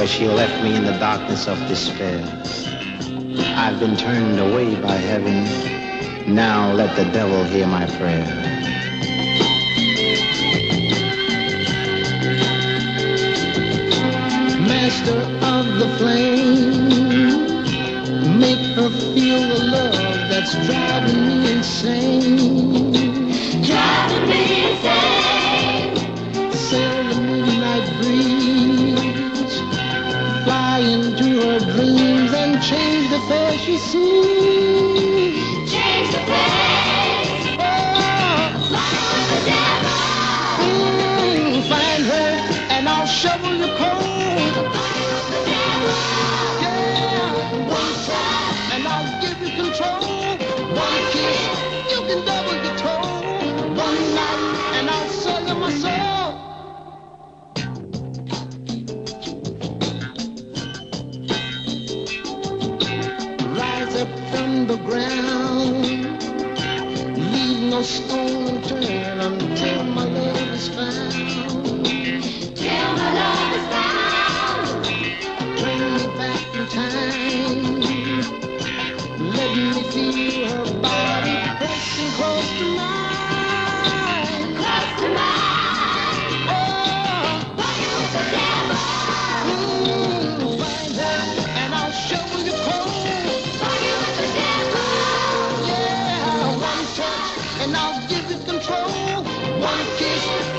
where she left me in the darkness of despair. I've been turned away by heaven. Now let the devil hear my prayer. Master of the flame, make her feel the love that's driving me insane. Driving me insane. Sail the moonlight breeze, fly into her dreams and change the face she sees. Change the face. Oh, Fly with the devil. Find her and I'll shovel your coal. The ground, leave no stone unturned until my love is found. Till my love is found. Bring me back in time. Let me feel her body pressing close to mine. Close to mine. Oh, Fucking with the devil. Find her and I'll show you cold. Fucking with the devil. And I'll give you control. One kiss